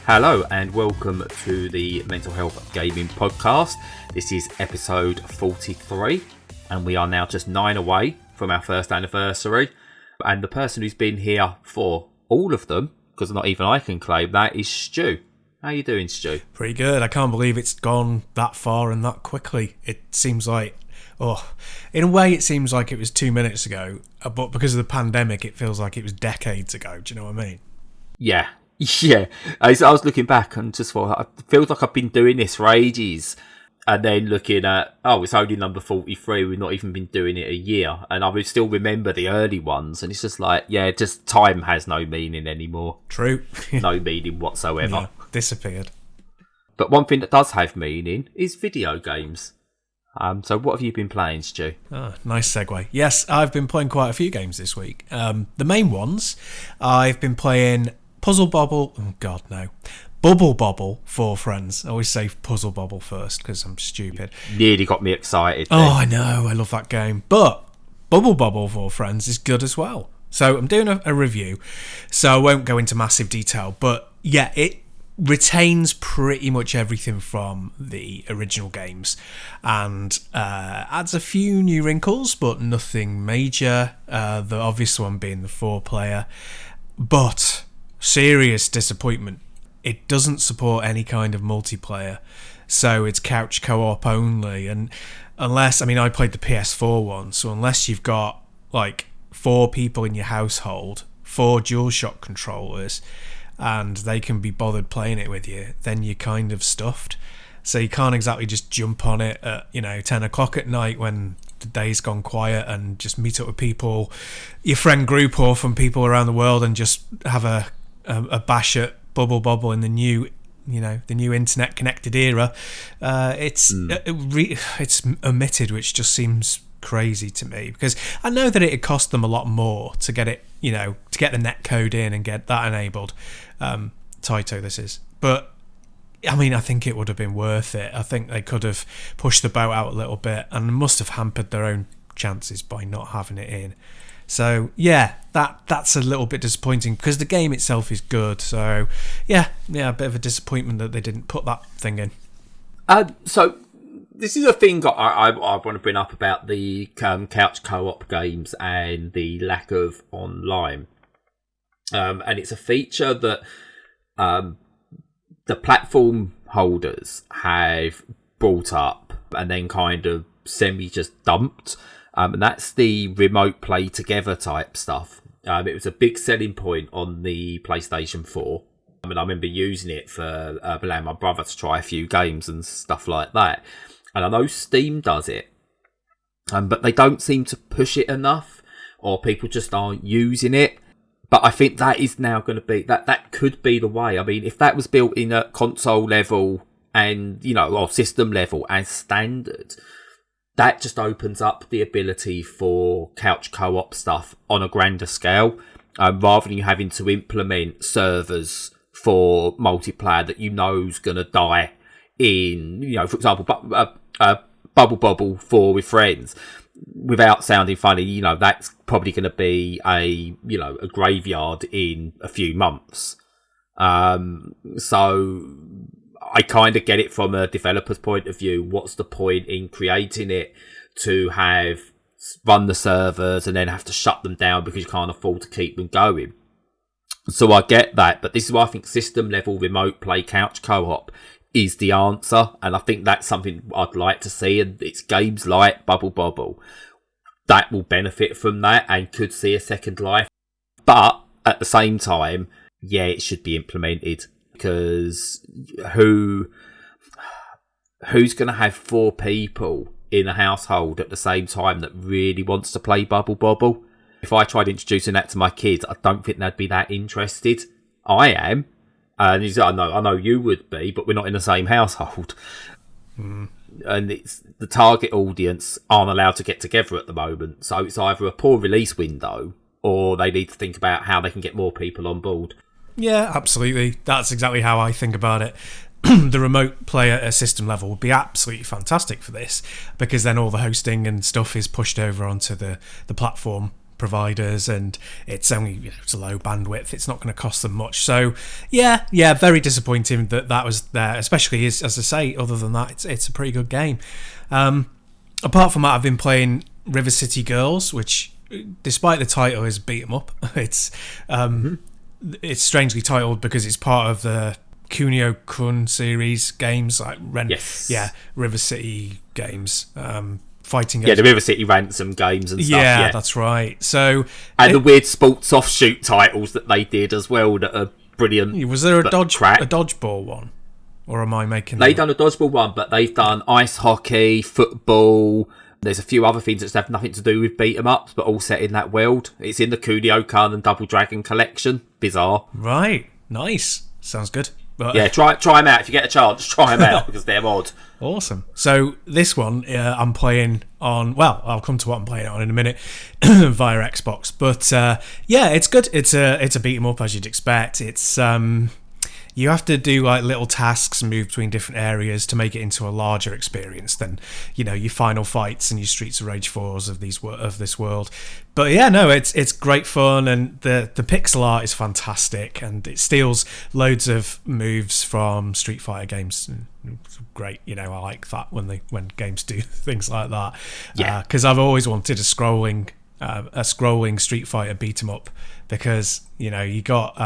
Hello and welcome to the Mental Health Gaming Podcast. This is episode 43 and we are now just 9 away from our first anniversary. And the person who's been here for all of them, because not even I can claim that, is Stu. How you doing, Stu? Pretty good. I can't believe it's gone that far and that quickly. It seems like, in a way it seems like it was 2 minutes ago, but because of the pandemic it feels like it was decades ago. Do you know what I mean? Yeah. I was looking back and just thought, it feels like I've been doing this for ages. And then looking at, it's only number 43. We've not even been doing it a year. And I would still remember the early ones. And it's just like, just time has no meaning anymore. True. No meaning whatsoever. Yeah, disappeared. But one thing that does have meaning is video games. So what have you been playing, Stu? Nice segue. Yes, I've been playing quite a few games this week. The main ones, I've been playing Bubble Bobble for Friends. I always say Puzzle Bobble first because I'm stupid. Nearly got me excited. Oh, I know. I love that game. But Bubble Bobble for Friends is good as well. So I'm doing a review. So I won't go into massive detail. But yeah, it retains pretty much everything from the original games and adds a few new wrinkles, but nothing major. The obvious one being the 4-player. But serious disappointment. It doesn't support any kind of multiplayer, so it's couch co-op only. And unless, I played the PS4 one, so unless you've got like 4 people in your household, 4 DualShock controllers, and they can be bothered playing it with you, then you're kind of stuffed. So you can't exactly just jump on it at 10 o'clock at night when the day's gone quiet and just meet up with people, your friend group or from people around the world, and just have a bash at Bubble Bobble in the new internet connected era. It's omitted, which just seems crazy to me, because I know that it cost them a lot more to get it, to get the net code in and get that enabled. Taito this is, but I think it would have been worth it. I think they could have pushed the boat out a little bit and must have hampered their own chances by not having it in. So yeah, that's a little bit disappointing because the game itself is good. So yeah, a bit of a disappointment that they didn't put that thing in. So this is a thing I want to bring up about the couch co-op games and the lack of online. And it's a feature that the platform holders have brought up and then kind of semi just dumped. And that's the remote play together type stuff. It was a big selling point on the PlayStation 4. I remember using it for allowing my brother to try a few games and stuff like that. And I know Steam does it, but they don't seem to push it enough, or people just aren't using it. But I think that is now going to be, that could be the way. If that was built in at console level and, or system level as standard, that just opens up the ability for couch co-op stuff on a grander scale, rather than you having to implement servers for multiplayer that is going to die in, for example, Bubble Bobble 4 with friends. Without sounding funny, that's probably going to be a graveyard in a few months. So I kind of get it from a developer's point of view. What's the point in creating it to have run the servers and then have to shut them down because you can't afford to keep them going? So I get that, but this is why I think system level remote play couch co-op is the answer, and I think that's something I'd like to see, and it's games like Bubble Bobble that will benefit from that and could see a second life. But at the same time, it should be implemented, because who's going to have 4 people in a household at the same time that really wants to play Bubble Bobble? If I tried introducing that to my kids, I don't think they'd be that interested. I am. And I know you would be, but we're not in the same household. And it's the target audience aren't allowed to get together at the moment. So it's either a poor release window or they need to think about how they can get more people on board. Yeah, absolutely. That's exactly how I think about it. The remote player at system level would be absolutely fantastic for this, because then all the hosting and stuff is pushed over onto the platform providers, and it's only it's a low bandwidth. It's not going to cost them much. So yeah, very disappointing that was there. Especially as I say, other than that, it's a pretty good game. Apart from that, I've been playing River City Girls, which, despite the title, is beat 'em up. It's strangely titled because it's part of the Kunio-kun series games, like River City games, fighting games. Yeah, the River City Ransom games and stuff. Yeah, that's right. So, and the weird sports offshoot titles that they did as well that are brilliant. Was there a dodgeball one? Or am I making They've done a dodgeball one, but they've done ice hockey, football. There's a few other things that have nothing to do with beat 'em ups, but all set in that world. It's in the Kunio-kun and Double Dragon collection. Bizarre. Right. Nice. Sounds good. But, yeah, try them out if you get a chance. Try them out because they're odd. Awesome. So this one I'm playing on. Well, I'll come to what I'm playing it on in a minute via Xbox. But yeah, it's good. It's a beat 'em up as you'd expect. It's you have to do like little tasks and move between different areas to make it into a larger experience than your Final Fights and your Streets of Rage 4s of this world. But yeah, no, it's great fun, and the pixel art is fantastic, and it steals loads of moves from Street Fighter games. It's great, I like that when games do things like that. Yeah, because I've always wanted a scrolling Street Fighter beat 'em up, because you got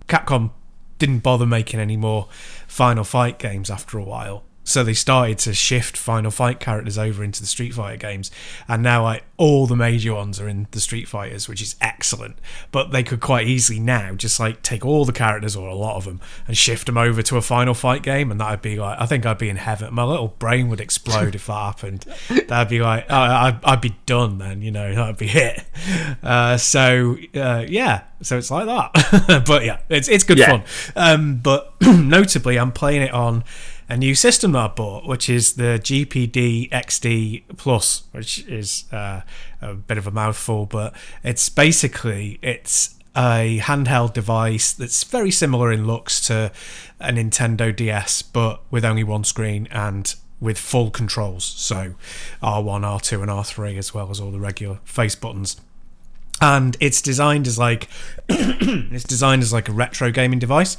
Capcom didn't bother making any more Final Fight games after a while, so they started to shift Final Fight characters over into the Street Fighter games, and now all the major ones are in the Street Fighters, which is excellent. But they could quite easily now just take all the characters, or a lot of them, and shift them over to a Final Fight game, and that'd be I think I'd be in heaven. My little brain would explode if that happened. That'd be I'd be done then, that'd be it. So it's like that. But yeah, it's good fun. But notably, I'm playing it on a new system that I bought, which is the GPD XD Plus, which is a bit of a mouthful, but it's basically a handheld device that's very similar in looks to a Nintendo DS, but with only one screen and with full controls, so R1, R2 and R3, as well as all the regular face buttons. And it's designed as like a retro gaming device,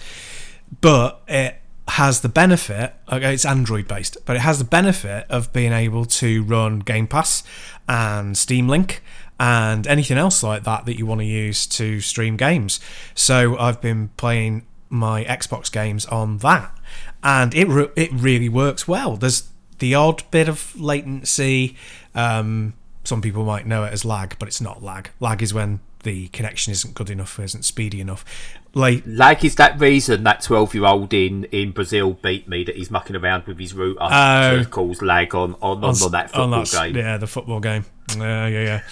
but it has the benefit, it's Android based, but it has the benefit of being able to run Game Pass and Steam Link and anything else like that you want to use to stream games. So I've been playing my Xbox games on that, and it really works well. There's the odd bit of latency. Some people might know it as lag, but it's not lag. Lag is when the connection isn't good enough, isn't speedy enough. Lag is that reason that 12-year-old in Brazil beat me, that he's mucking around with his router, so it calls lag on that football game. Yeah, the football game. Yeah.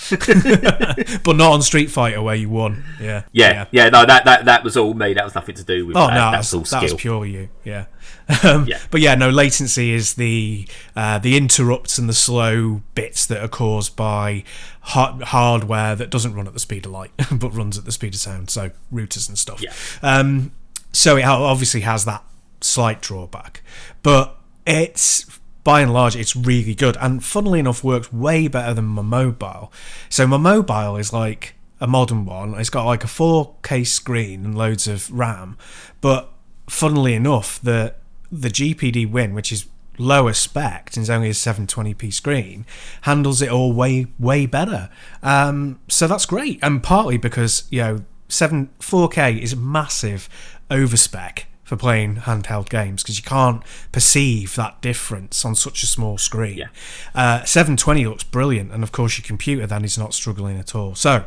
But not on Street Fighter where you won. Yeah. No, that was all me. That was nothing to do with that. No, that's all skill. That was purely you. Yeah. But yeah, no, latency is the interrupts and the slow bits that are caused by hardware that doesn't run at the speed of light but runs at the speed of sound, so routers and stuff. So it obviously has that slight drawback, but it's by and large it's really good, and funnily enough works way better than my mobile. So my mobile is like a modern one. It's got like a 4K screen and loads of RAM, but funnily enough the GPD Win, which is lower spec and is only a 720p screen, handles it all way better. So that's great, and partly because 4K is massive overspec for playing handheld games, because you can't perceive that difference on such a small screen. 720 looks brilliant, and of course your computer then is not struggling at all. So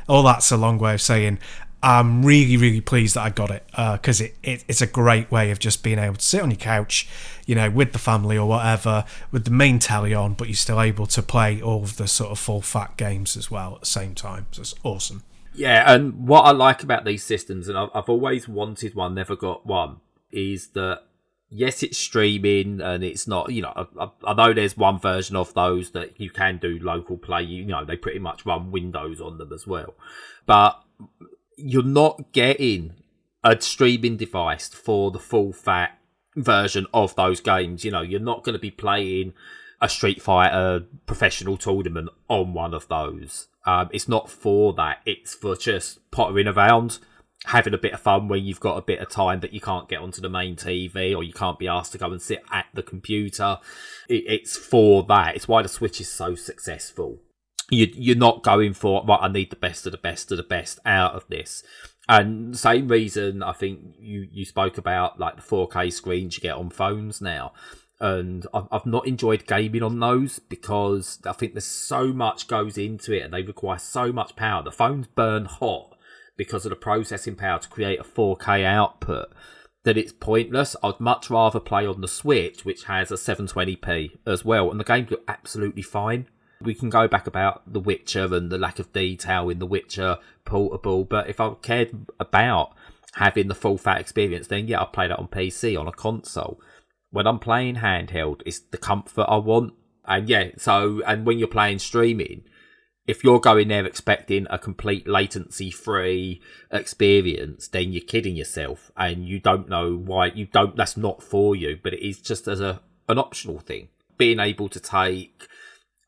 all that's a long way of saying I'm really, really pleased that I got it, because it's a great way of just being able to sit on your couch, with the family or whatever, with the main telly on, but you're still able to play all of the sort of full fat games as well at the same time. So it's awesome. Yeah, and what I like about these systems, and I've always wanted one, never got one, is that yes, it's streaming, and it's not, I know there's one version of those that you can do local play, they pretty much run Windows on them as well, but you're not getting a streaming device for the full fat version of those games. You're not going to be playing a Street Fighter professional tournament on one of those. It's not for that. It's for just pottering around, having a bit of fun when you've got a bit of time that you can't get onto the main TV or you can't be asked to go and sit at the computer. It's for that. It's why the Switch is so successful. You're not going for, right, I need the best of the best of the best out of this. And same reason, I think you spoke about like the 4K screens you get on phones now. And I've not enjoyed gaming on those because I think there's so much goes into it and they require so much power. The phones burn hot because of the processing power to create a 4K output that it's pointless. I'd much rather play on the Switch, which has a 720p as well. And the games look absolutely fine. We can go back about The Witcher and the lack of detail in The Witcher Portable, but if I cared about having the full fat experience, then yeah, I'd play that on PC, on a console. When I'm playing handheld, it's the comfort I want. And yeah, and when you're playing streaming, if you're going there expecting a complete latency-free experience, then you're kidding yourself, and you don't know why that's not for you, but it is just as an optional thing. Being able to take,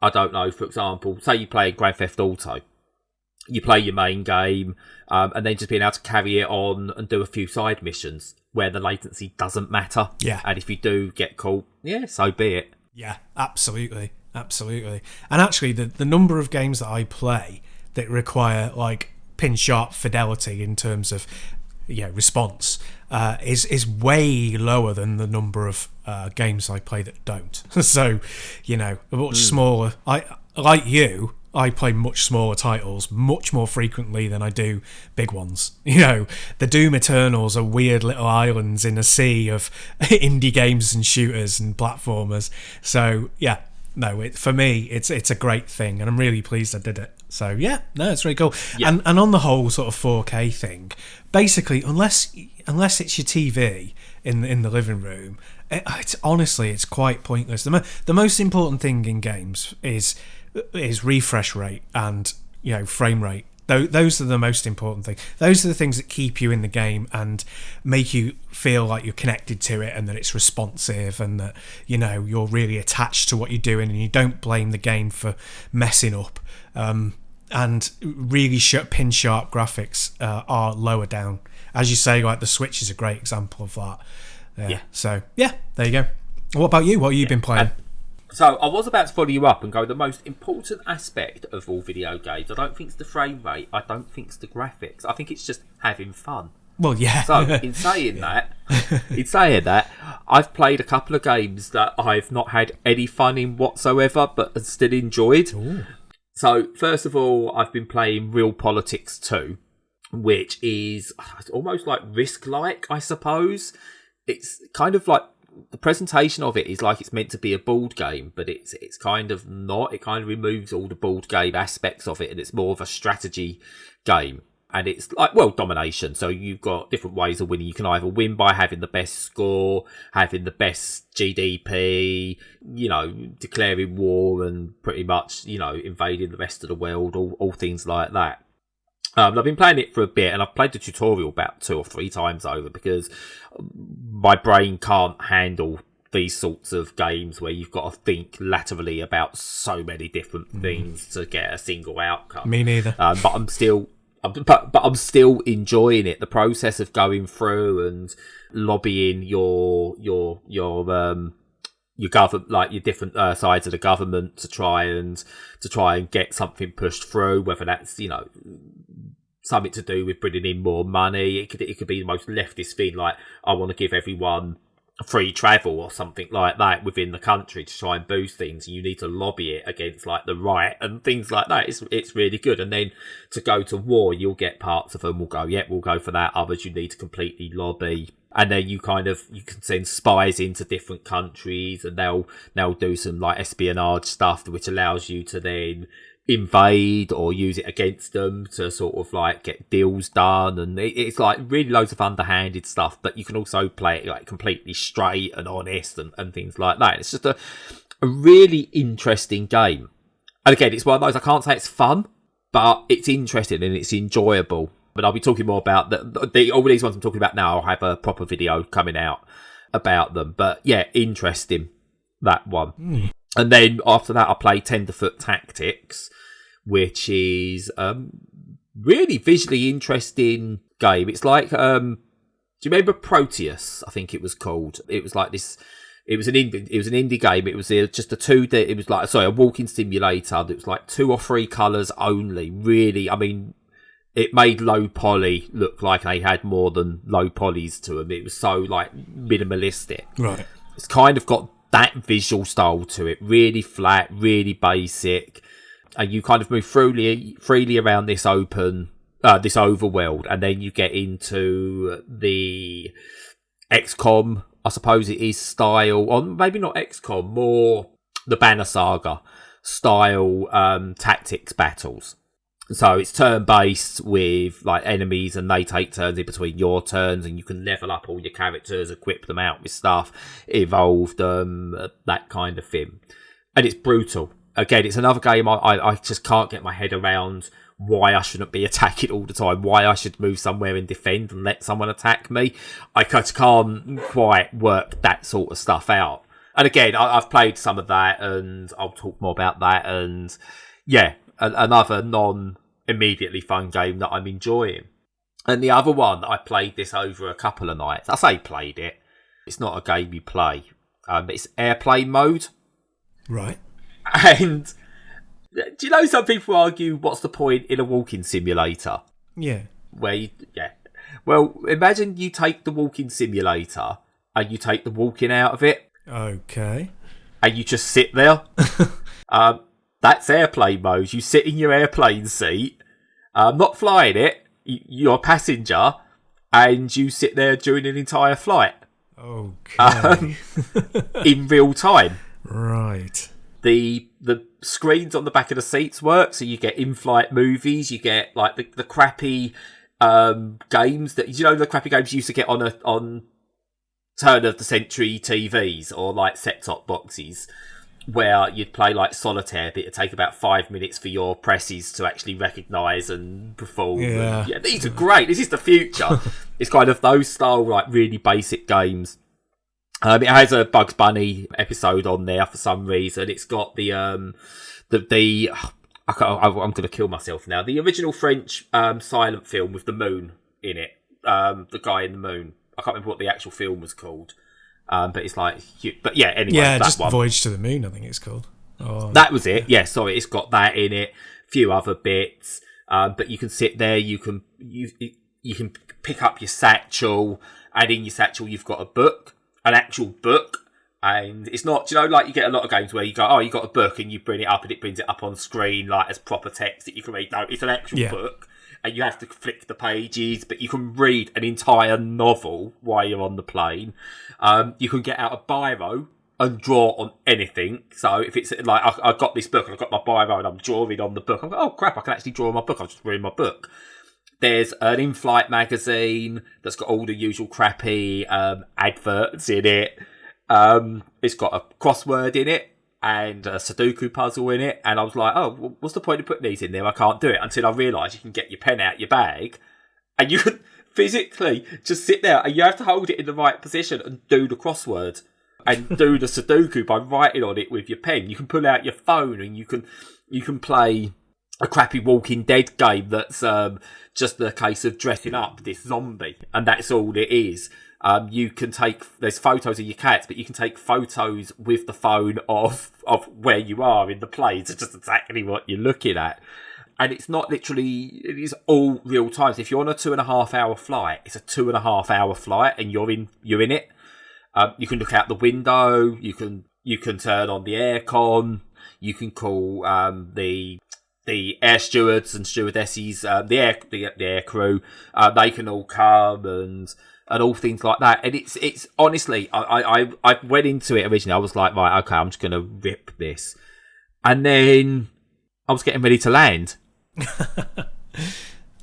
I don't know, for example, say you play Grand Theft Auto, you play your main game, and then just being able to carry it on and do a few side missions where the latency doesn't matter. Yeah. And if you do get caught, yeah, so be it. Yeah, absolutely. Absolutely. And actually, the number of games that I play that require like pin sharp fidelity in terms of response is way lower than the number of games I play that don't. So, a much smaller. I play much smaller titles much more frequently than I do big ones. The Doom Eternals are weird little islands in a sea of indie games and shooters and platformers. So yeah, no, for me it's a great thing, and I'm really pleased I did it. So yeah, no, it's really cool. Yeah. And on the whole sort of 4K thing, basically, unless it's your TV in the living room, it's quite pointless. The most important thing in games is refresh rate and frame rate. Those are the most important thing. Those are the things that keep you in the game and make you feel like you're connected to it and that it's responsive and that you're really attached to what you're doing and you don't blame the game for messing up. And really pin sharp graphics are lower down. As you say, like the Switch is a great example of that. Yeah. So yeah, there you go. What about you? What have you been playing? So I was about to follow you up and go, the most important aspect of all video games, I don't think it's the frame rate, I don't think it's the graphics, I think it's just having fun. Well, yeah. So in saying that, I've played a couple of games that I've not had any fun in whatsoever, but still enjoyed. Ooh. So first of all, I've been playing Realpolitiks II, which is almost like Risk-like, I suppose. It's kind of like, the presentation of it is like it's meant to be a board game, but it's kind of not. It kind of removes all the board game aspects of it, and it's more of a strategy game. And it's like, domination. So you've got different ways of winning. You can either win by having the best score, having the best GDP, declaring war and pretty much, invading the rest of the world, all things like that. I've been playing it for a bit, and I've played the tutorial about 2 or 3 times over because my brain can't handle these sorts of games where you've got to think laterally about so many different things to get a single outcome. Me neither. But I'm still enjoying it. The process of going through and lobbying your government, like your different sides of the government to try and get something pushed through, whether that's something to do with bringing in more money. It could be the most leftist thing, like I want to give everyone free travel or something like that within the country to try and boost things. You need to lobby it against like the right and things like that. It's really good. And then to go to war, you'll get parts of them will go, yeah, we'll go for that. Others you need to completely lobby. And then you can send spies into different countries, and they'll do some like espionage stuff, which allows you to then invade or use it against them to sort of like get deals done. And it's like really loads of underhanded stuff, but you can also play it like completely straight and honest and things like that. It's just a really interesting game. And again, it's one of those, I can't say it's fun, but it's interesting and it's enjoyable. But I'll be talking more about all these ones I'm talking about now. I'll have a proper video coming out about them. But yeah, interesting, that one. And then after that, I played Tenderfoot Tactics, which is really visually interesting game. It's like, do you remember Proteus? I think it was called. It was like this. It was an indie game. It was just a 2D. It was like a walking simulator. It was like 2 or 3 colours only. Really, I mean, it made low poly look like they had more than low polys to them. It was so like minimalistic. Right. It's kind of got that visual style to it. Really flat, really basic, and you kind of move freely around this overworld, and then you get into the XCOM, I suppose it is, style, or maybe not XCOM, more the Banner Saga style tactics battles. So it's turn-based with like enemies, and they take turns in between your turns, and you can level up all your characters, equip them out with stuff, evolve them, that kind of thing. And it's brutal. Again, it's another game I just can't get my head around why I shouldn't be attacking all the time, why I should move somewhere and defend and let someone attack me. I just can't quite work that sort of stuff out. And again, I've played some of that, and I'll talk more about that. And yeah, another non-immediately fun game that I'm enjoying. And the other one, I played this over a couple of nights. I say played it. It's not a game you play. It's airplane mode. Right. And do you know some people argue, what's the point in a walking simulator? Yeah. Well, imagine you take the walking simulator and you take the walking out of it. Okay. And you just sit there. That's airplane mode. You sit in your airplane seat, not flying it. You're a passenger, and you sit there during an entire flight. Okay. In real time. Right. The screens on the back of the seats work, so you get in-flight movies. You get like the crappy games that the crappy games you used to get on turn of the century TVs or like set-top boxes, where you'd play like solitaire, but it'd take about 5 minutes for your presses to actually recognise and perform. Yeah. And, these are great. This is the future. It's kind of those style, like really basic games. It has a Bugs Bunny episode on there for some reason. It's got I'm going to kill myself now. The original French silent film with the moon in it. The guy in the moon. I can't remember what the actual film was called. But it's like, but yeah, anyway. Yeah, that just one. Voyage to the Moon, I think it's called. Oh, that was it. Yeah, sorry, it's got that in it. A few other bits. But you can sit there. You can pick up your satchel, and in your satchel you've got a book, an actual book. And it's not, like you get a lot of games where you go, oh, you got a book, and you bring it up, and it brings it up on screen like as proper text that you can read. No, it's an actual book. And you have to flick the pages, but you can read an entire novel while you're on the plane. You can get out a biro and draw on anything. So if it's like, I got this book and I've got my biro and I'm drawing on the book, I'm like, oh crap, I can actually draw on my book. I'm just reading my book. There's an in-flight magazine that's got all the usual crappy adverts in it. It's got a crossword in it and a Sudoku puzzle in it, and I was like, oh, what's the point of putting these in there? I can't do it, until I realised you can get your pen out your bag and you can physically just sit there, and you have to hold it in the right position and do the crossword and do the Sudoku by writing on it with your pen. You can pull out your phone and you can play a crappy Walking Dead game that's just the case of dressing up this zombie, and that's all it is. You can there's photos of your cats, but you can take photos with the phone of where you are in the plane. It's just exactly what you're looking at. And it's not literally, it is all real time. So if you're on a 2.5 hour flight, it's a 2.5 hour flight and you're in it. You can look out the window, you can turn on the aircon, you can call the air stewards and stewardesses, the air crew, they can all come and all things like that. And it's honestly, I went into it originally, I was like, right, okay, I'm just going to rip this. And then I was getting ready to land.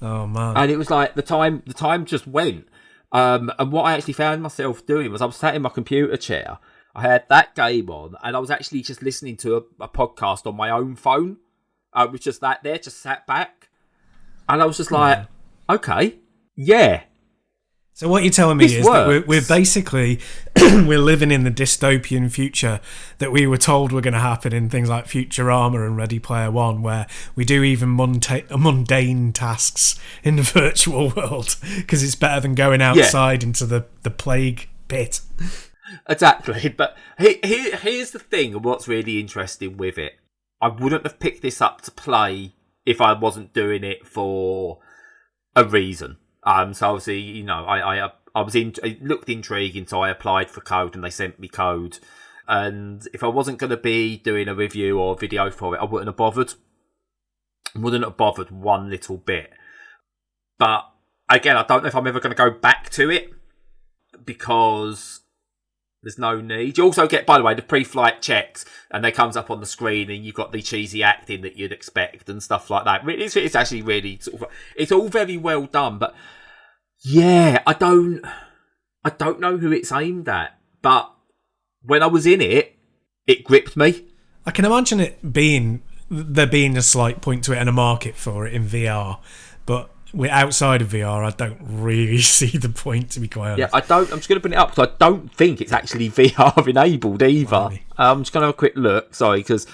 Oh, man. And it was like, the time just went. And what I actually found myself doing was I was sat in my computer chair, I had that game on, and I was actually just listening to a podcast on my own phone. I was just just sat back. And I was just like, okay, yeah. So what you're telling me This is that works. we're basically we're living in the dystopian future that we were told were going to happen in things like Futurama and Ready Player One, where we do even mundane tasks in the virtual world because it's better than going outside into the plague pit. Exactly. But here's the thing, and what's really interesting with it. I wouldn't have picked this up to play if I wasn't doing it for a reason. So obviously, you know, I was it looked intriguing, so I applied for code and they sent me code. And if I wasn't going to be doing a review or a video for it, I wouldn't have bothered. One little bit. But again, I don't know if I'm ever going to go back to it because there's no need. You also get, by the way, the pre-flight checks, and they comes up on the screen, and you've got the cheesy acting that you'd expect and stuff like that. It's actually really sort of, it's all very well done, but yeah, I don't know who it's aimed at, but when I was in it, it gripped me. I can imagine there being a slight point to it and a market for it in VR, but we're outside of VR. I don't really see the point, to be quite honest. Yeah, I'm just going to bring it up because I don't think it's actually VR enabled either. Really? I'm just going to have a quick look. Sorry, because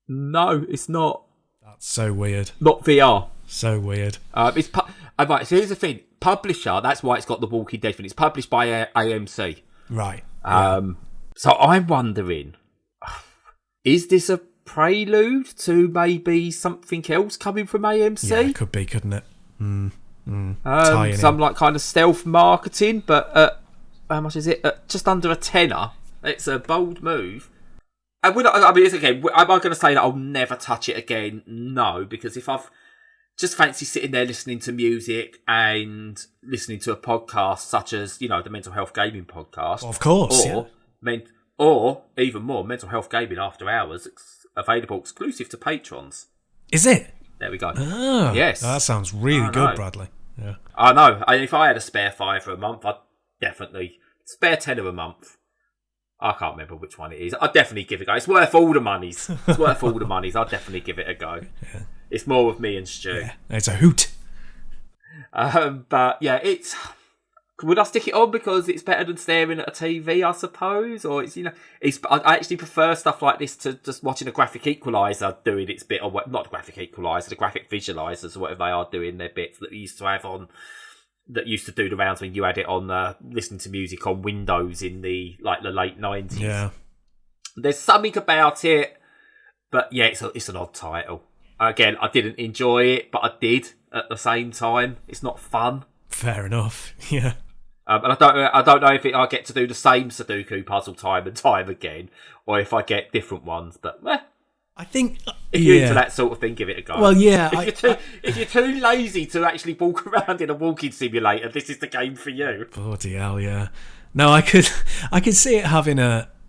no, it's not. That's so weird. Not VR. So weird. It's right. So here's the thing: publisher. That's why it's got the Walking Dead thing. It's published by AMC. Right. So I'm wondering, is this a prelude to maybe something else coming from AMC? Yeah, it could be, couldn't it? Some like kind of stealth marketing, but how much is it? Just under a tenner. It's a bold move. I mean, it's okay. Am I going to say that I'll never touch it again? No, because if I've just fancy sitting there listening to music and listening to a podcast such as, you know, the Mental Health Gaming podcast, of course, or even more, Mental Health Gaming After Hours, available exclusive to patrons. Is it? There we go. Oh, yes. That sounds really good, Bradley. Yeah. I know. If I had a spare £5 a month, I'd definitely spare £10 a month. I can't remember which one it is. I'd definitely give it a go. It's worth all the monies. I'd definitely give it a go. Yeah. It's more with me and Stu. Yeah, it's a hoot. But yeah, it's. Would I stick it on because it's better than staring at a TV, I suppose? Or it's, you know, I actually prefer stuff like this to just watching a graphic equaliser doing its bit, or what, not graphic equaliser, the graphic visualisers, or whatever they are doing their bits that we used to have on, that used to do the rounds when you had it on listening to music on Windows in the late 90s. Yeah. There's something about it, but yeah, it's an odd title. Again, I didn't enjoy it, but I did at the same time. It's not fun. Fair enough. Yeah. And I don't know if I get to do the same Sudoku puzzle time and time again, or if I get different ones. But I think if you're into that sort of thing, give it a go. Well, yeah. If you're too lazy to actually walk around in a walking simulator, this is the game for you. Bloody hell, yeah. No, I could see it having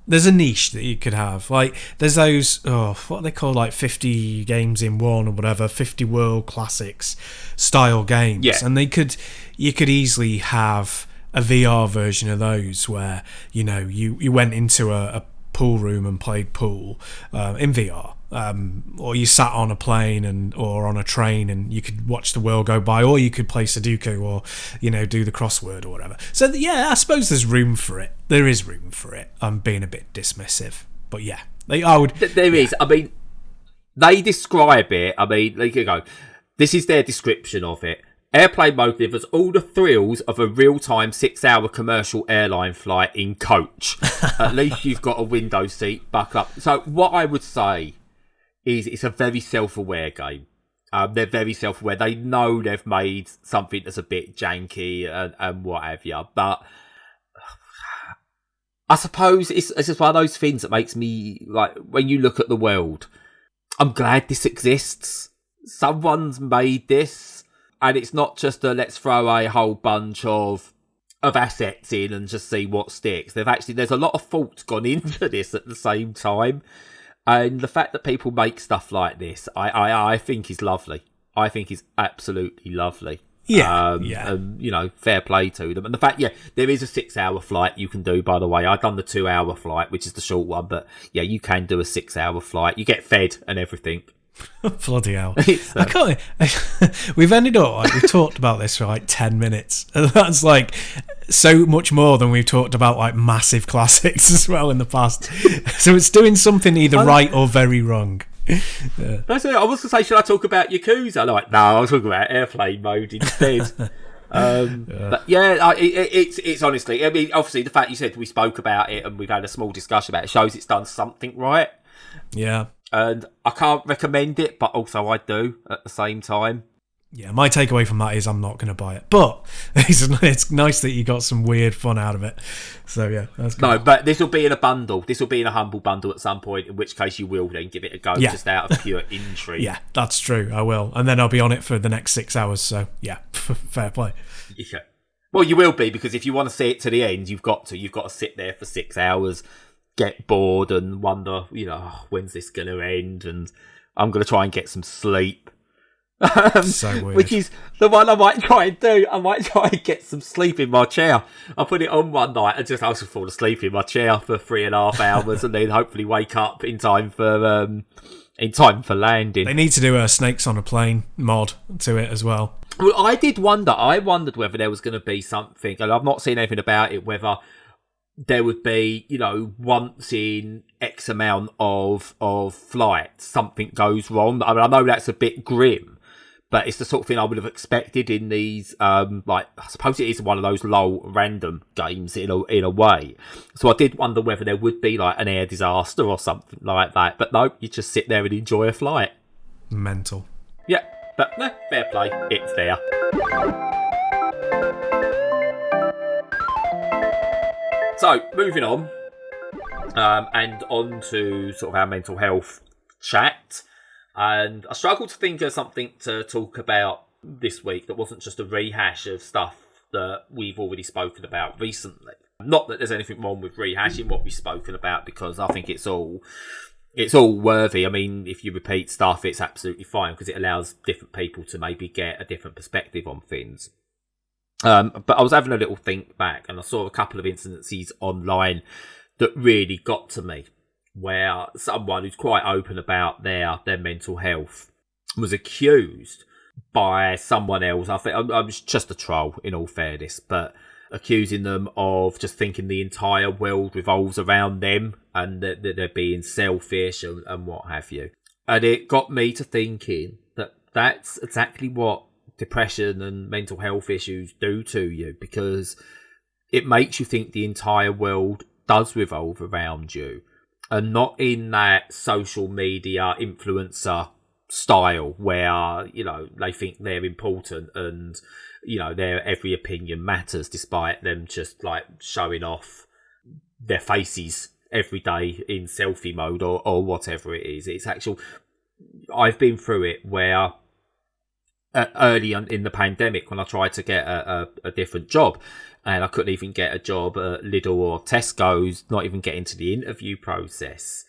there's a niche that you could have. Like, there's those, what are they called, like 50 games in one or whatever, 50 world classics style games. Yeah. And you could easily have a VR version of those where, you know, you went into a pool room and played pool in VR. Or you sat on a plane or on a train and you could watch the world go by, or you could play Sudoku or, you know, do the crossword or whatever. So yeah, I suppose there's room for it. There is room for it. I'm being a bit dismissive, but yeah, There is. I mean, they describe it. I mean, there you go. This is their description of it. Airplane mode delivers all the thrills of a real-time 6-hour commercial airline flight in coach. At least you've got a window seat, buck up. So what I would say is it's a very self-aware game. They're very self-aware. They know they've made something that's a bit janky and what have you. But I suppose it's just one of those things that makes me, like, when you look at the world, I'm glad this exists. Someone's made this. And it's not just let's throw a whole bunch of assets in and just see what sticks. There's a lot of thought gone into this at the same time. And the fact that people make stuff like this, I think is lovely. I think is absolutely lovely. Yeah. And, you know, fair play to them. And the fact, there is a 6-hour flight you can do, by the way. I've done the 2-hour flight, which is the short one. But, yeah, you can do a 6-hour flight. You get fed and everything. Bloody hell. I can't. We've ended up, like, we've talked about this for like 10 minutes. And that's like so much more than we've talked about like massive classics as well in the past. So it's doing something either right or very wrong. Yeah. That's it. I was going to say, should I talk about Yakuza? Like, no, I was talking about airplane mode instead. But yeah, it's honestly, I mean, obviously the fact you said we spoke about it and we've had a small discussion about it shows it's done something right. Yeah. And I can't recommend it, but also I do at the same time. Yeah, my takeaway from that is I'm not going to buy it. But it's nice that you got some weird fun out of it. So yeah, that's good. No, but this will be in a bundle. This will be in a humble bundle at some point, in which case you will then give it a go just out of pure intrigue. Yeah, that's true. I will. And then I'll be on it for the next 6 hours. So yeah, fair play. Yeah. Well, you will be, because if you want to see it to the end, you've got to sit there for 6 hours, get bored and wonder, when's this going to end? And I'm going to try and get some sleep. So weird. Which is the one I might try and do. I might try and get some sleep in my chair. I'll put it on one night and I'll just fall asleep in my chair for 3.5 hours and then hopefully wake up in time for landing. They need to do a Snakes on a Plane mod to it as well. Well, I wondered whether there was going to be something, and I've not seen anything about it, whether there would be, once in X amount of flights, something goes wrong. I mean, I know that's a bit grim, but it's the sort of thing I would have expected in these, I suppose it is one of those low random games in a way. So I did wonder whether there would be like an air disaster or something like that. But no, you just sit there and enjoy a flight. Mental. Yeah, but fair play. It's there. So, moving on, and on to sort of our mental health chat. And I struggled to think of something to talk about this week that wasn't just a rehash of stuff that we've already spoken about recently. Not that there's anything wrong with rehashing what we've spoken about, because I think it's all worthy. I mean, if you repeat stuff, it's absolutely fine, because it allows different people to maybe get a different perspective on things. But I was having a little think back, and I saw a couple of incidences online that really got to me, where someone who's quite open about their mental health was accused by someone else. I think I was just a troll, in all fairness, but accusing them of just thinking the entire world revolves around them and that they're being selfish and what have you. And it got me to thinking that that's exactly what depression and mental health issues do to you, because it makes you think the entire world does revolve around you, and not in that social media influencer style where, they think they're important and, their every opinion matters, despite them just like showing off their faces every day in selfie mode or whatever it is. It's actual. I've been through it where early in the pandemic, when I tried to get a different job, and I couldn't even get a job at Lidl or Tesco's, not even get into the interview process.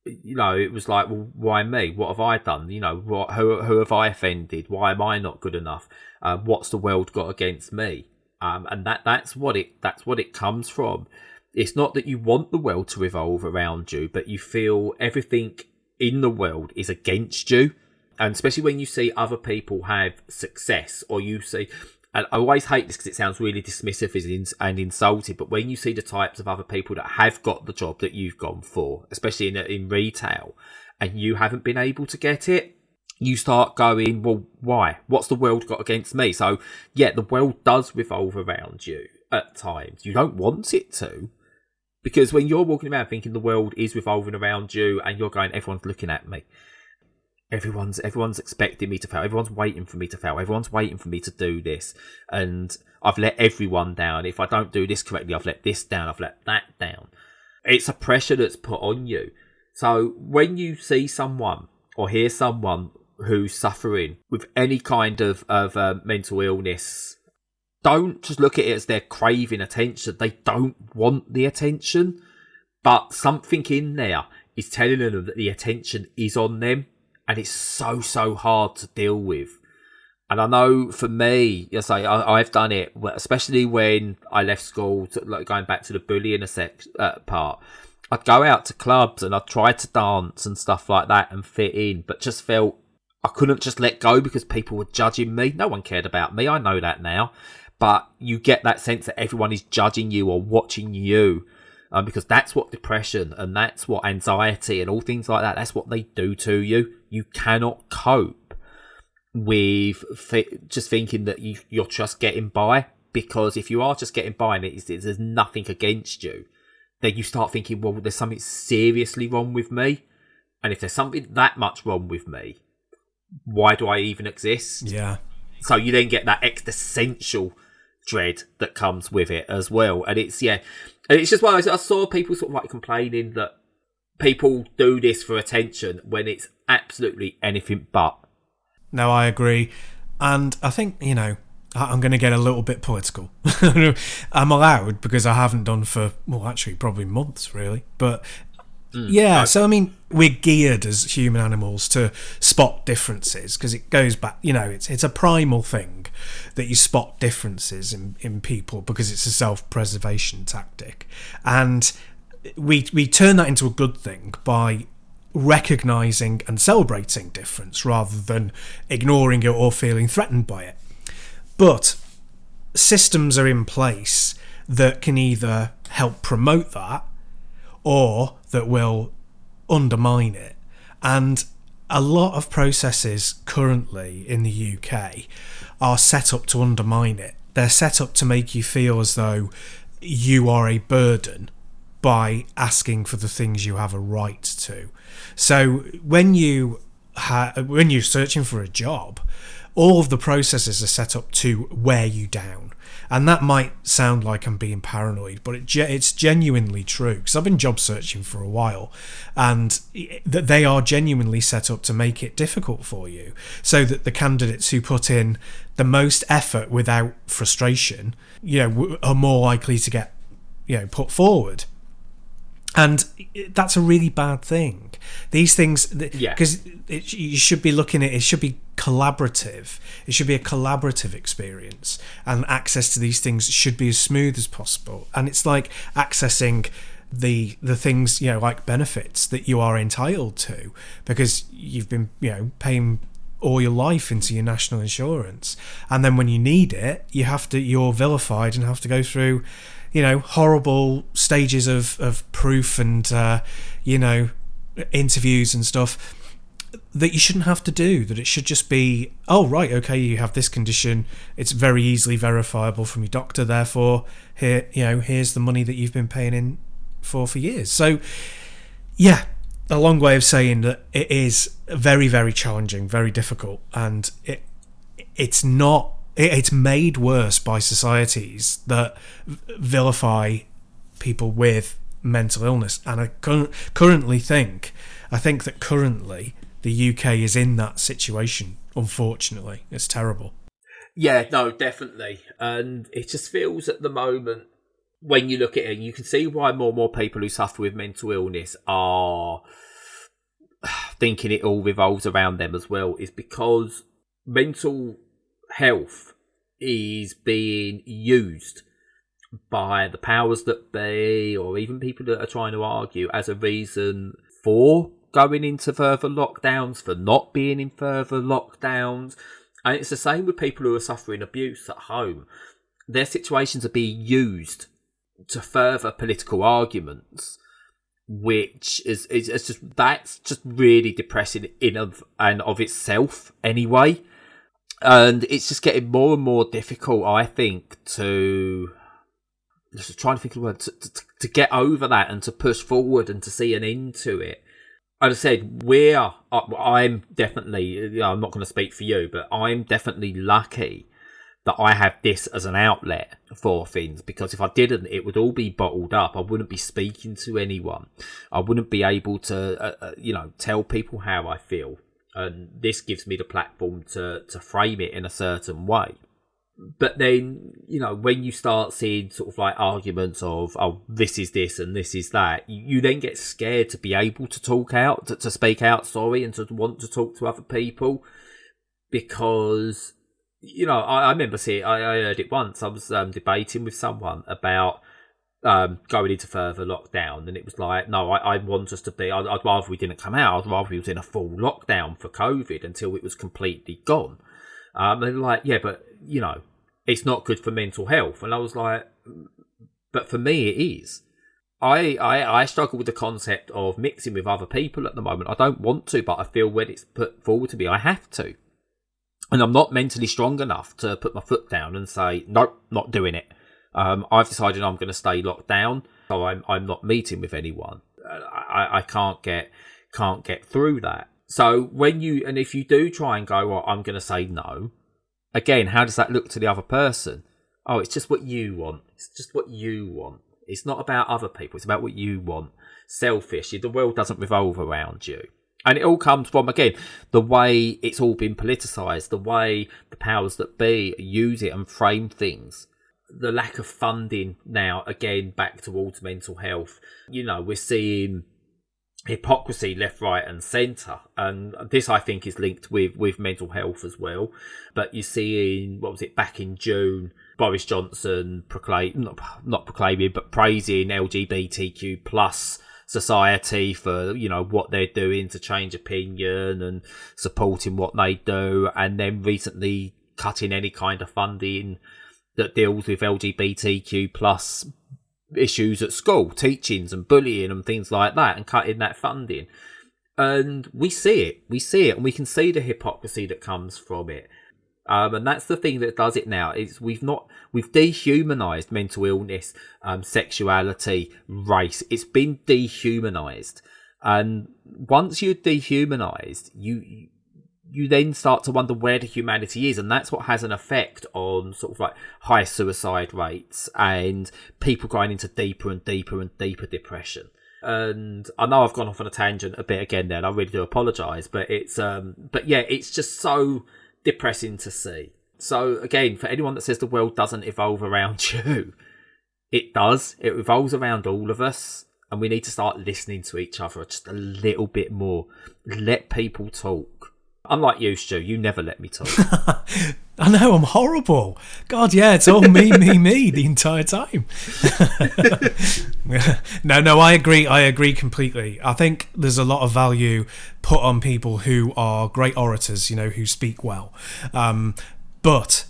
It was like, well, why me? What have I done? Who have I offended? Why am I not good enough? What's the world got against me? And that's what it comes from. It's not that you want the world to revolve around you, but you feel everything in the world is against you. And especially when you see other people have success, or you see, and I always hate this because it sounds really dismissive and insulting, but when you see the types of other people that have got the job that you've gone for, especially in retail, and you haven't been able to get it, you start going, well, why? What's the world got against me? So, yeah, the world does revolve around you at times. You don't want it to, because when you're walking around thinking the world is revolving around you and you're going, everyone's looking at me. Everyone's expecting me to fail. Everyone's waiting for me to fail. Everyone's waiting for me to do this. And I've let everyone down. If I don't do this correctly, I've let this down. I've let that down. It's a pressure that's put on you. So when you see someone or hear someone who's suffering with any kind of mental illness, don't just look at it as they're craving attention. They don't want the attention. But something in there is telling them that the attention is on them. And it's so hard to deal with. And I know for me, yes, I've done it, especially when I left school, going back to the bullying part. I'd go out to clubs and I'd try to dance and stuff like that and fit in, but just felt I couldn't just let go because people were judging me. No one cared about me. I know that now. But you get that sense that everyone is judging you or watching you, because that's what depression and that's what anxiety and all things like that, that's what they do to you. You cannot cope with just thinking that you're just getting by, because if you are just getting by and there's nothing against you, then you start thinking, well, there's something seriously wrong with me. And if there's something that much wrong with me, why do I even exist? Yeah. So you then get that existential dread that comes with it as well. And it's just one of those, I saw people sort of like complaining that people do this for attention when it's absolutely anything but. No, I agree. And I think, I'm going to get a little bit political. I'm allowed because I haven't done for, well, actually probably months really. But so I mean, we're geared as human animals to spot differences because it goes back, it's a primal thing that you spot differences in people because it's a self-preservation tactic. And we turn that into a good thing by recognising and celebrating difference rather than ignoring it or feeling threatened by it. But systems are in place that can either help promote that or that will undermine it. And a lot of processes currently in the UK are set up to undermine it. They're set up to make you feel as though you are a burden by asking for the things you have a right to. So when you're searching for a job, all of the processes are set up to wear you down. And that might sound like I'm being paranoid, but it's genuinely true. Because I've been job searching for a while, and they are genuinely set up to make it difficult for you, so that the candidates who put in the most effort without frustration, are more likely to get, put forward. And that's a really bad thing. These things, because you should be looking at it should be collaborative. It should be a collaborative experience, and access to these things should be as smooth as possible. And it's like accessing the things, like benefits that you are entitled to because you've been, paying all your life into your national insurance, and then when you need it, you're vilified and have to go through, horrible stages of proof and interviews and stuff that you shouldn't have to do. That it should just be, oh right, okay, you have this condition, it's very easily verifiable from your doctor, therefore here's the money that you've been paying in for years. So a long way of saying that it is very, very challenging, very difficult, and it's made worse by societies that vilify people with mental illness. And I currently think that currently the UK is in that situation, unfortunately. It's terrible. Yeah, no, definitely. And it just feels at the moment, when you look at it, and you can see why more and more people who suffer with mental illness are thinking it all revolves around them as well, is because mental health is being used by the powers that be, or even people that are trying to argue, as a reason for going into further lockdowns, for not being in further lockdowns. And it's the same with people who are suffering abuse at home. Their situations are being used to further political arguments, which is just, that's just really depressing in and of itself anyway. And it's just getting more and more difficult, I think, to just trying to think of the word, to get over that and to push forward and to see an end to it. As I said, I'm definitely, I'm not going to speak for you, but I'm definitely lucky that I have this as an outlet for things, because if I didn't, it would all be bottled up. I wouldn't be speaking to anyone. I wouldn't be able to, tell people how I feel. And this gives me the platform to frame it in a certain way. But then, when you start seeing sort of like arguments of, oh, this is this and this is that, you then get scared to be able to talk out, to speak out, and to want to talk to other people. Because, I remember I heard it once. I was debating with someone about going into further lockdown, and it was like, no, I want us to be, I'd rather we didn't come out, I'd rather we was in a full lockdown for COVID until it was completely gone. And they're like, yeah, but, you know, it's not good for mental health. And I was like, but for me it is. I struggle with the concept of mixing with other people at the moment. I don't want to, but I feel when it's put forward to me, I have to. And I'm not mentally strong enough to put my foot down and say, nope, not doing it. I've decided I'm going to stay locked down, so I'm not meeting with anyone. I can't get through that. So if you do try and go, well, I'm going to say no, again, how does that look to the other person? Oh, it's just what you want. It's just what you want. It's not about other people. It's about what you want. Selfish. The world doesn't revolve around you. And it all comes from, again, the way it's all been politicised, the way the powers that be use it and frame things. The lack of funding now, again, back towards mental health. You know, we're seeing hypocrisy left, right and centre. And this, I think, is linked with mental health as well. But you're seeing, back in June, Boris Johnson not proclaiming, but praising LGBTQ plus society for, you know, what they're doing to change opinion and supporting what they do, and then recently cutting any kind of funding that deals with LGBTQ plus issues at school, teachings and bullying and things like that, and cutting that funding. And we see it, and we can see the hypocrisy that comes from it. And that's the thing that does it now. Is we've dehumanized mental illness, sexuality, race. It's been dehumanized, and once you're dehumanized, you then start to wonder where the humanity is, and that's what has an effect on sort of like high suicide rates and people going into deeper and deeper and deeper depression. And I know I've gone off on a tangent a bit again there, and I really do apologise, but it's just so depressing to see. So again, for anyone that says the world doesn't evolve around you, it does. It revolves around all of us, and we need to start listening to each other just a little bit more. Let people talk. Unlike you, Stu, you never let me talk. I know, I'm horrible. God, yeah, it's all me the entire time. No, I agree completely. I think there's a lot of value put on people who are great orators, you know, who speak well. But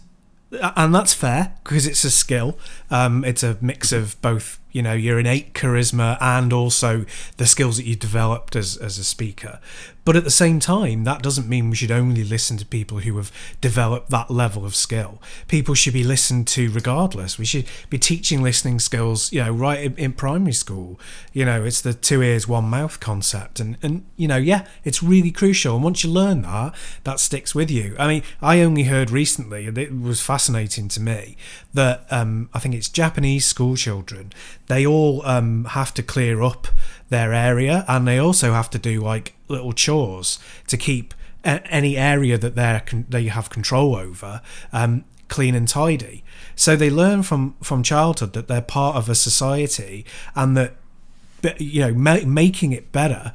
that's fair, because it's a skill. It's a mix of both, you know, your innate charisma and also the skills that you developed as a speaker. But at the same time, that doesn't mean we should only listen to people who have developed that level of skill. People should be listened to regardless. We should be teaching listening skills, you know, right in primary school. You know, it's the 2 ears, 1 mouth concept. And you know, yeah, it's really crucial. And once you learn that sticks with you. I mean, I only heard recently, and it was fascinating to me, that I think it's Japanese school children, they all have to clear up their area, and they also have to do like little chores to keep any area that they have control over clean and tidy. So they learn from childhood that they're part of a society, and that, you know, making it better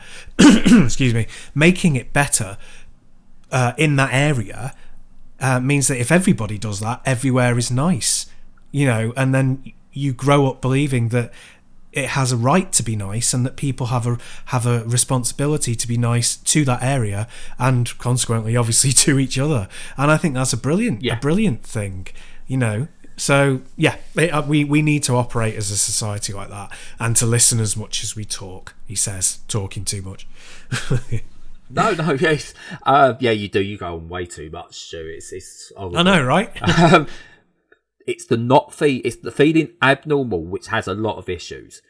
making it better in that area means that if everybody does that, everywhere is nice, you know. And then you grow up believing that it has a right to be nice, and that people have a responsibility to be nice to that area, and consequently, obviously, to each other. And I think that's a brilliant thing, you know. So yeah, we need to operate as a society like that, and to listen as much as we talk. He says, talking too much. No, yes, yeah, you do. You go on way too much, Stu. It's horrible. I know, right? It's the feeling abnormal, which has a lot of issues.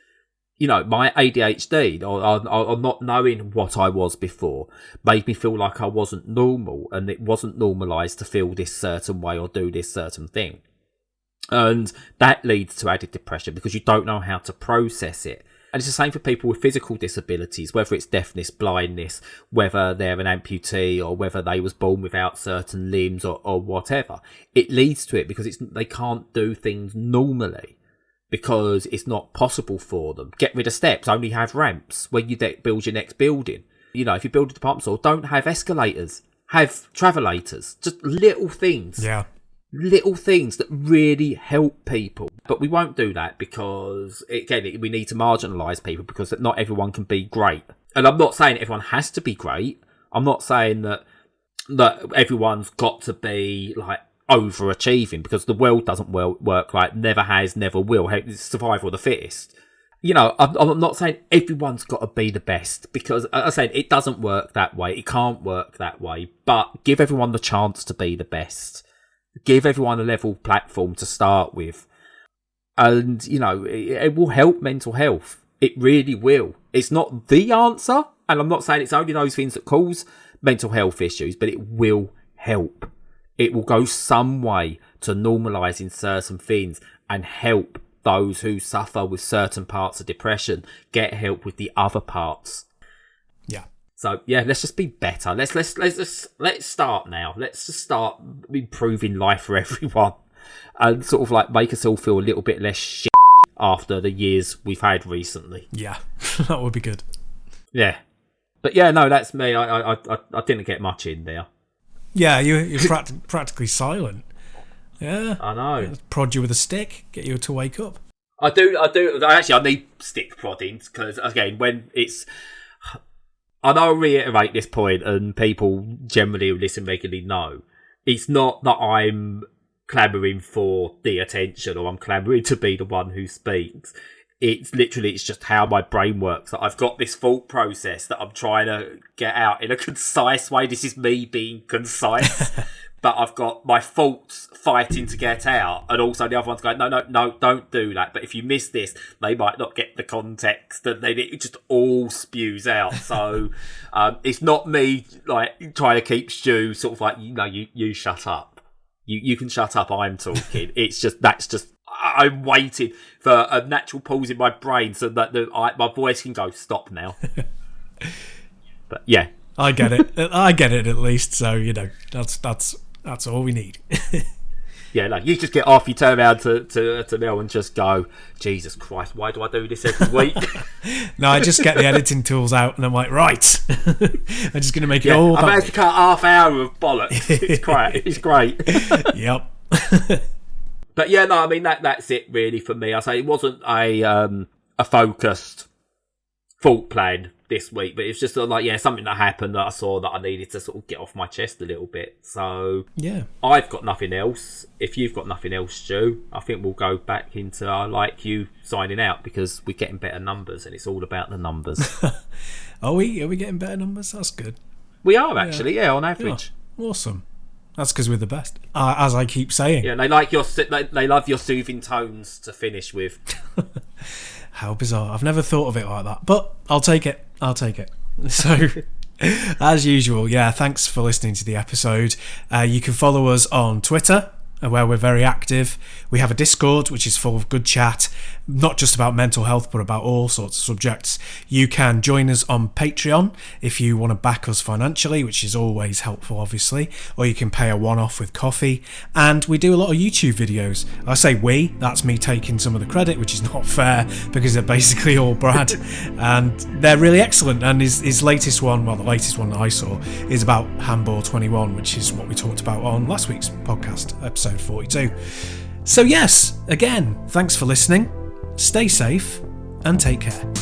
You know, my ADHD, or not knowing what I was before, made me feel like I wasn't normal, and it wasn't normalised to feel this certain way or do this certain thing. And that leads to added depression, because you don't know how to process it. And it's the same for people with physical disabilities, whether it's deafness, blindness, whether they're an amputee, or whether they was born without certain limbs, or whatever. It leads to it because they can't do things normally, because it's not possible for them. Get rid of steps, only have ramps when you build your next building. You know, if you build a department store, don't have escalators, have travelators. Just little things. Yeah. Little things that really help people. But we won't do that because, again, we need to marginalise people because not everyone can be great. And I'm not saying everyone has to be great. I'm not saying that everyone's got to be like overachieving, because the world doesn't work like never has, never will. It's survival of the fittest. I'm not saying everyone's got to be the best, because as I said, it doesn't work that way. It can't work that way. But give everyone the chance to be the best. Give everyone a level platform to start with. And, it will help mental health. It really will. It's not the answer. And I'm not saying it's only those things that cause mental health issues, but it will help. It will go some way to normalising certain things and help those who suffer with certain parts of depression get help with the other parts. Yeah. So yeah, let's just be better. Let's start now. Let's just start improving life for everyone, and sort of like make us all feel a little bit less shit after the years we've had recently. Yeah, that would be good. Yeah, but yeah, no, that's me. I didn't get much in there. Yeah, you're practically silent. Yeah, I know. Prod you with a stick, get you to wake up. I do. Actually, I need stick prodding because, again, when it's... And I'll reiterate this point, and people generally who listen regularly know, it's not that I'm clamouring for the attention or I'm clamouring to be the one who speaks. It's just how my brain works. That I've got this thought process that I'm trying to get out in a concise way. This is me being concise. But I've got my thoughts fighting to get out, and also the other one's going, no, don't do that. But if you miss this, they might not get the context, and then it just all spews out. So it's not me like trying to keep Stu sort of like, you shut up. You can shut up. I'm talking. I'm waiting for a natural pause in my brain so that my voice can go, stop now. But yeah, I get it. I get it at least. So that's all we need. Yeah, like you just get off, you turn around to Mel and just go, Jesus Christ, why do I do this every week? No, I just get the editing tools out and I'm like, right, I'm just going to make it all. I managed to cut half hour of bollocks. It's great. Yep. But yeah, no, I mean that's it really for me. I say it wasn't a focused thought plan this week, but it's just something that happened that I saw that I needed to sort of get off my chest a little bit. So yeah, I've got nothing else. If you've got nothing else, Stu, I think we'll go back into I like you signing out, because we're getting better numbers and it's all about the numbers. Are we getting better numbers? That's good. We are actually, yeah, on average. Yeah. Awesome. That's because we're the best, as I keep saying. Yeah, and they love your soothing tones to finish with. How bizarre. I've never thought of it like that, but I'll take it. So, as usual, yeah, thanks for listening to the episode. You can follow us on Twitter, where we're very active. We have a Discord, which is full of good chat, not just about mental health, but about all sorts of subjects. You can join us on Patreon if you want to back us financially, which is always helpful, obviously, or you can pay a one-off with coffee. And we do a lot of YouTube videos. I say we, that's me taking some of the credit, which is not fair because they're basically all Brad. And they're really excellent. And his latest one, well, the latest one that I saw, is about Handball 21, which is what we talked about on last week's podcast, episode 42. So yes, again, thanks for listening. Stay safe and take care.